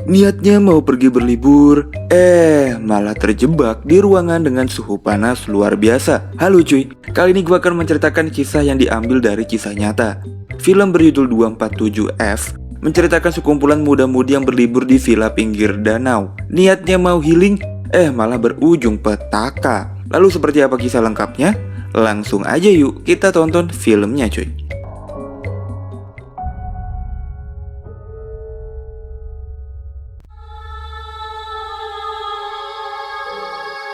Niatnya mau pergi berlibur, malah terjebak di ruangan dengan suhu panas luar biasa. Halo cuy, kali ini gue akan menceritakan kisah yang diambil dari kisah nyata. Film berjudul 247F menceritakan sekumpulan muda-mudi yang berlibur di villa pinggir danau. Niatnya mau healing, malah berujung petaka. Lalu seperti apa kisah lengkapnya? Langsung aja yuk kita tonton filmnya cuy.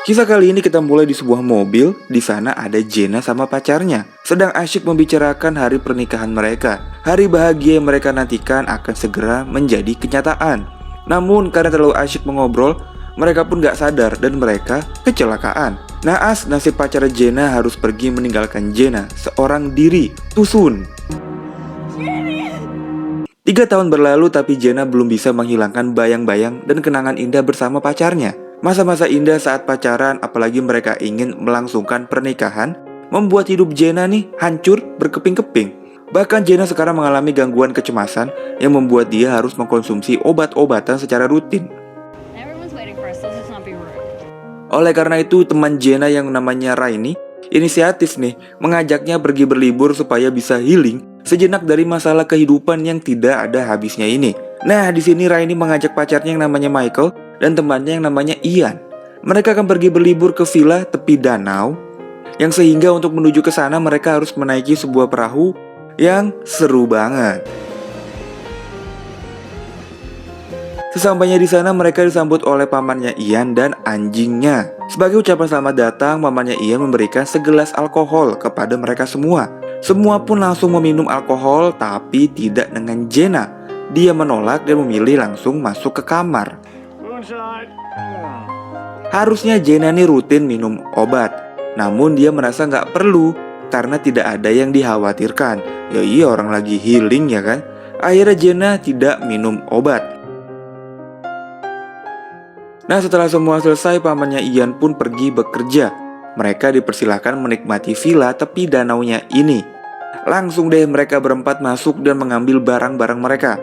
Kisah kali ini kita mulai di sebuah mobil. Di sana ada Jenna sama pacarnya sedang asyik membicarakan hari pernikahan mereka. Hari bahagia yang mereka nantikan akan segera menjadi kenyataan. Namun karena terlalu asyik mengobrol, mereka pun gak sadar dan mereka kecelakaan. Naas nasib pacar Jenna harus pergi meninggalkan Jenna seorang diri. Tusun. 3 tahun berlalu tapi Jenna belum bisa menghilangkan bayang-bayang dan kenangan indah bersama pacarnya. Masa-masa indah saat pacaran, apalagi mereka ingin melangsungkan pernikahan, membuat hidup Jenna nih hancur berkeping-keping. Bahkan Jenna sekarang mengalami gangguan kecemasan yang membuat dia harus mengkonsumsi obat-obatan secara rutin. Oleh karena itu, teman Jenna yang namanya Raini inisiatif nih mengajaknya pergi berlibur supaya bisa healing sejenak dari masalah kehidupan yang tidak ada habisnya ini. Nah, di sini Raini mengajak pacarnya yang namanya Michael dan temannya yang namanya Ian. Mereka akan pergi berlibur ke villa tepi danau, yang sehingga untuk menuju ke sana mereka harus menaiki sebuah perahu yang seru banget. Sesampainya di sana mereka disambut oleh pamannya Ian dan anjingnya. Sebagai ucapan selamat datang, pamannya Ian memberikan segelas alkohol kepada mereka semua. Semua pun langsung meminum alkohol, tapi tidak dengan Jenna. Dia menolak dan memilih langsung masuk ke kamar. Harusnya Jenna nih rutin minum obat, namun dia merasa nggak perlu karena tidak ada yang dikhawatirkan. Ya iya, orang lagi healing ya kan. Akhirnya Jenna tidak minum obat. Nah, setelah semua selesai, pamannya Ian pun pergi bekerja. Mereka dipersilahkan menikmati villa tepi danaunya ini. Langsung deh mereka berempat masuk dan mengambil barang-barang mereka.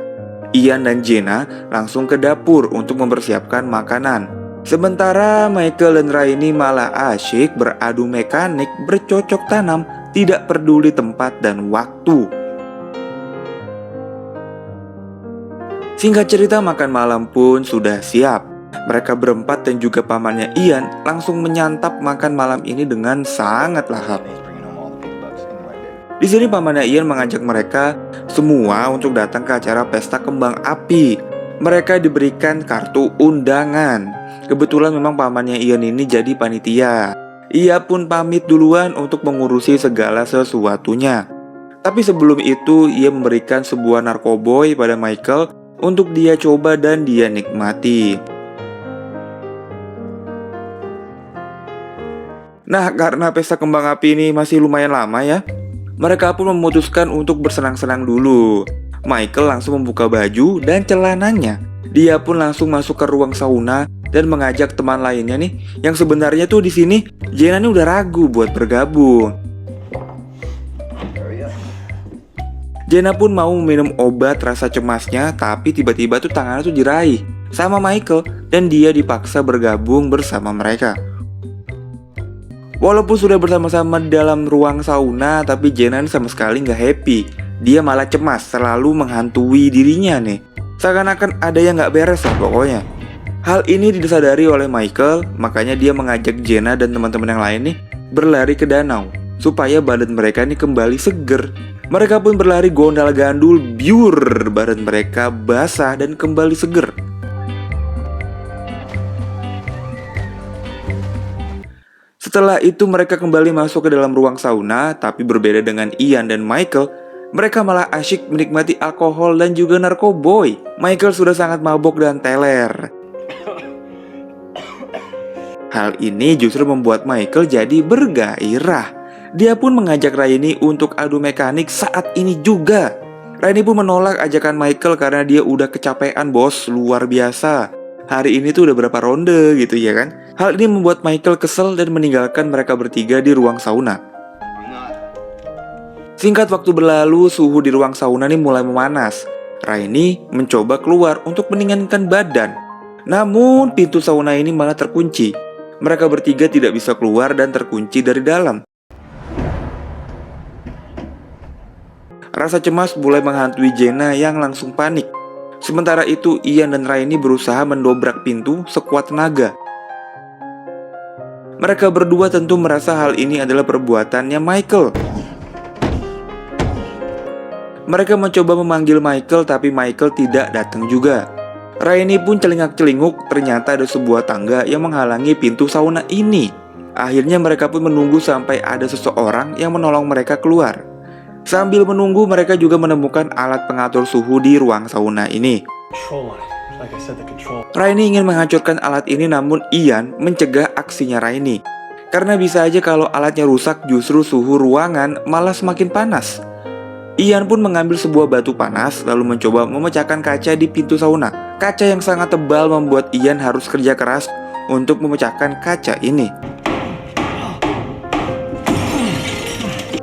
Ian dan Jenna langsung ke dapur untuk mempersiapkan makanan. Sementara Michael dan Raini malah asyik beradu mekanik, bercocok tanam, tidak peduli tempat dan waktu. Singkat cerita, makan malam pun sudah siap. Mereka berempat dan juga pamannya Ian langsung menyantap makan malam ini dengan sangat lahap. Di sini pamannya Ian mengajak mereka semua untuk datang ke acara pesta kembang api. Mereka diberikan kartu undangan. Kebetulan memang pamannya Ian ini jadi panitia. Ia pun pamit duluan untuk mengurusi segala sesuatunya. Tapi sebelum itu ia memberikan sebuah narkoboy pada Michael untuk dia coba dan dia nikmati. Nah, karena pesta kembang api ini masih lumayan lama ya, mereka pun memutuskan untuk bersenang-senang dulu. Michael langsung membuka baju dan celananya. Dia pun langsung masuk ke ruang sauna dan mengajak teman lainnya nih, yang sebenarnya tuh di sini Jenna nih udah ragu buat bergabung. Jenna pun mau minum obat rasa cemasnya, tapi tiba-tiba tuh tangannya tuh diraih sama Michael dan dia dipaksa bergabung bersama mereka. Walaupun sudah bersama-sama dalam ruang sauna, tapi Jenna sama sekali nggak happy. Dia malah cemas, selalu menghantui dirinya nih. Seakan-akan ada yang nggak beres lah pokoknya. Hal ini disadari oleh Michael, makanya dia mengajak Jenna dan teman-teman yang lain nih berlari ke danau supaya badan mereka nih kembali seger. Mereka pun berlari gondal gandul, biur, badan mereka basah dan kembali seger. Setelah itu mereka kembali masuk ke dalam ruang sauna, tapi berbeda dengan Ian dan Michael, mereka malah asyik menikmati alkohol dan juga narkoboy. Michael sudah sangat mabok dan teler. Hal ini justru membuat Michael jadi bergairah. Dia pun mengajak Raini untuk adu mekanik saat ini juga. Raini pun menolak ajakan Michael karena dia udah kecapean bos, luar biasa. Hari ini tuh udah berapa ronde gitu ya kan. Hal ini membuat Michael kesel dan meninggalkan mereka bertiga di ruang sauna. Singkat waktu berlalu, suhu di ruang sauna ini mulai memanas. Raini mencoba keluar untuk mendinginkan badan. Namun pintu sauna ini malah terkunci. Mereka bertiga tidak bisa keluar dan terkunci dari dalam. Rasa cemas mulai menghantui Jenna yang langsung panik. Sementara itu, Ian dan Raini berusaha mendobrak pintu sekuat tenaga. Mereka berdua tentu merasa hal ini adalah perbuatannya Michael. Mereka mencoba memanggil Michael, tapi Michael tidak datang juga. Raini pun celingak-celinguk, ternyata ada sebuah tangga yang menghalangi pintu sauna ini. Akhirnya mereka pun menunggu sampai ada seseorang yang menolong mereka keluar. Sambil menunggu, mereka juga menemukan alat pengatur suhu di ruang sauna ini. Raini ingin menghancurkan alat ini, namun Ian mencegah aksinya Raini. Karena bisa aja kalau alatnya rusak, justru suhu ruangan malah semakin panas. Ian pun mengambil sebuah batu panas lalu mencoba memecahkan kaca di pintu sauna. Kaca yang sangat tebal membuat Ian harus kerja keras untuk memecahkan kaca ini.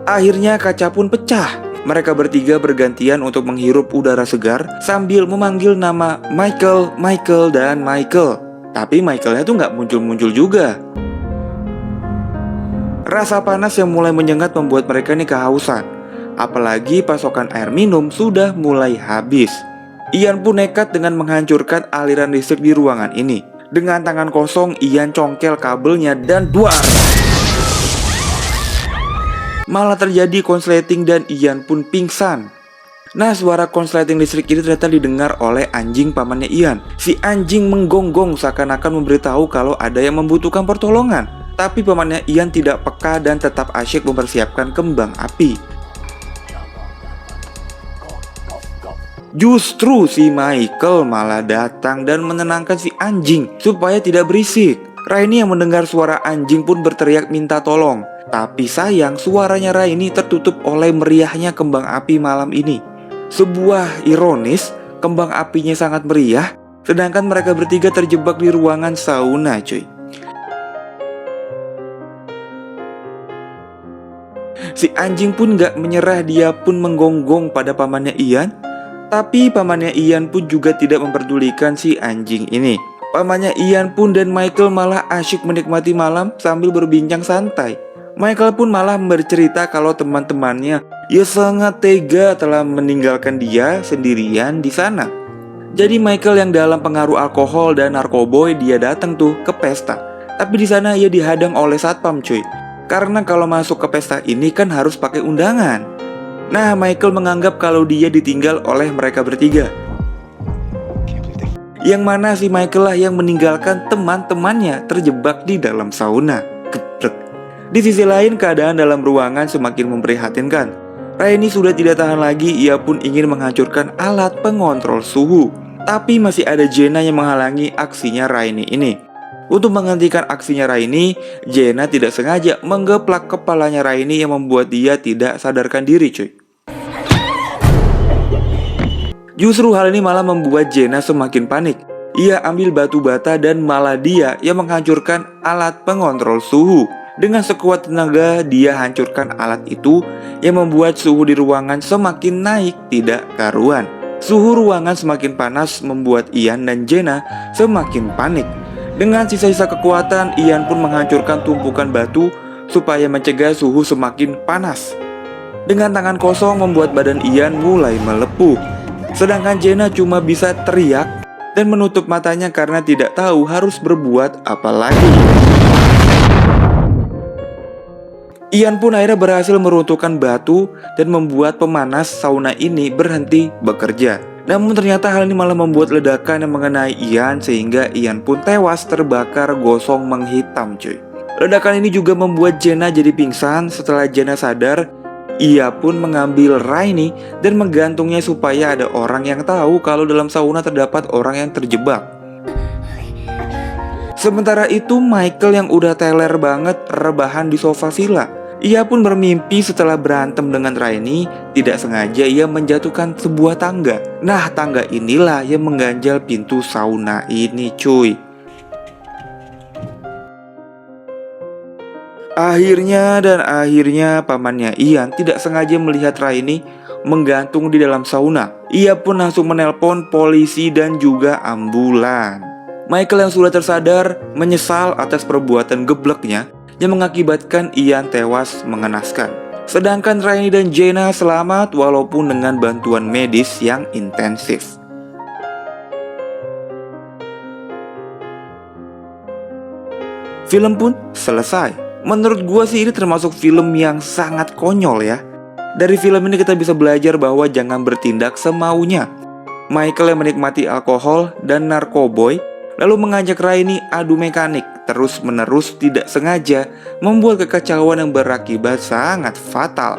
Akhirnya kaca pun pecah. Mereka bertiga bergantian untuk menghirup udara segar sambil memanggil nama Michael, Michael, dan Michael. Tapi Michaelnya tuh nggak muncul-muncul juga. Rasa panas yang mulai menyengat membuat mereka nih kehausan. Apalagi pasokan air minum sudah mulai habis. Ian pun nekat dengan menghancurkan aliran listrik di ruangan ini. Dengan tangan kosong, Ian congkel kabelnya dan duar. Malah terjadi konsleting dan Ian pun pingsan. Nah, suara konsleting listrik ini ternyata didengar oleh anjing pamannya Ian. Si anjing menggonggong seakan-akan memberitahu kalau ada yang membutuhkan pertolongan. Tapi pamannya Ian tidak peka dan tetap asyik mempersiapkan kembang api. Justru si Michael malah datang dan menenangkan si anjing supaya tidak berisik. Raini yang mendengar suara anjing pun berteriak minta tolong. Tapi sayang, suaranya Raini tertutup oleh meriahnya kembang api malam ini. Sebuah ironis, kembang apinya sangat meriah, sedangkan mereka bertiga terjebak di ruangan sauna, cuy. Si anjing pun gak menyerah, dia pun menggonggong pada pamannya Ian. Tapi pamannya Ian pun juga tidak memperdulikan si anjing ini. Pamannya Ian pun dan Michael malah asyik menikmati malam sambil berbincang santai. Michael pun malah bercerita kalau teman-temannya ya sangat tega telah meninggalkan dia sendirian di sana. Jadi Michael yang dalam pengaruh alkohol dan narkoboy, dia datang tuh ke pesta. Tapi di sana ia dihadang oleh satpam, cuy. Karena kalau masuk ke pesta ini kan harus pakai undangan. Nah, Michael menganggap kalau dia ditinggal oleh mereka bertiga. Yang mana si Michael lah yang meninggalkan teman-temannya terjebak di dalam sauna. Geprek. Di sisi lain, keadaan dalam ruangan semakin memprihatinkan. Raini sudah tidak tahan lagi, ia pun ingin menghancurkan alat pengontrol suhu. Tapi masih ada Jenna yang menghalangi aksinya Raini ini. Untuk menghentikan aksinya Raini, Jenna tidak sengaja menggeplak kepalanya Raini yang membuat dia tidak sadarkan diri, cuy. Justru hal ini malah membuat Jenna semakin panik. Ia ambil batu bata dan malah dia yang menghancurkan alat pengontrol suhu. Dengan sekuat tenaga, dia hancurkan alat itu yang membuat suhu di ruangan semakin naik tidak karuan. Suhu ruangan semakin panas membuat Ian dan Jenna semakin panik. Dengan sisa-sisa kekuatan, Ian pun menghancurkan tumpukan batu supaya mencegah suhu semakin panas. Dengan tangan kosong membuat badan Ian mulai melepuh. Sedangkan Jenna cuma bisa teriak dan menutup matanya karena tidak tahu harus berbuat apa lagi. Ian pun akhirnya berhasil meruntuhkan batu dan membuat pemanas sauna ini berhenti bekerja. Namun ternyata hal ini malah membuat ledakan yang mengenai Ian sehingga Ian pun tewas terbakar gosong menghitam, cuy. Ledakan ini juga membuat Jenna jadi pingsan. Setelah Jenna sadar, ia pun mengambil Raini dan menggantungnya supaya ada orang yang tahu kalau dalam sauna terdapat orang yang terjebak. Sementara itu Michael yang udah teler banget rebahan di sofa villa. Ia pun bermimpi setelah berantem dengan Raini, tidak sengaja ia menjatuhkan sebuah tangga. Nah, tangga inilah yang mengganjal pintu sauna ini, cuy. Akhirnya pamannya Ian tidak sengaja melihat Raini menggantung di dalam sauna. Ia pun langsung menelpon polisi dan juga ambulan. Michael yang sudah tersadar menyesal atas perbuatan gebleknya yang mengakibatkan Ian tewas mengenaskan. Sedangkan Raini dan Jenna selamat walaupun dengan bantuan medis yang intensif. Film pun selesai. Menurut gua sih ini termasuk film yang sangat konyol ya. Dari film ini kita bisa belajar bahwa jangan bertindak semaunya. Michael yang menikmati alkohol dan narkoboy lalu mengajak Raini adu mekanik, terus-menerus tidak sengaja membuat kekacauan yang berakibat sangat fatal.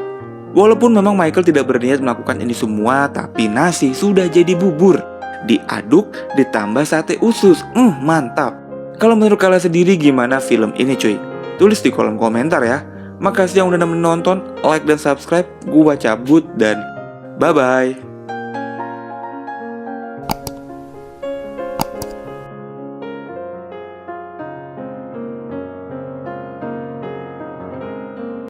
Walaupun memang Michael tidak berniat melakukan ini semua, tapi nasi sudah jadi bubur. Diaduk ditambah sate usus. Mantap. Kalau menurut kalian sendiri gimana film ini cuy? Tulis di kolom komentar ya. Makasih yang udah menonton, like dan subscribe. Gua cabut dan bye-bye.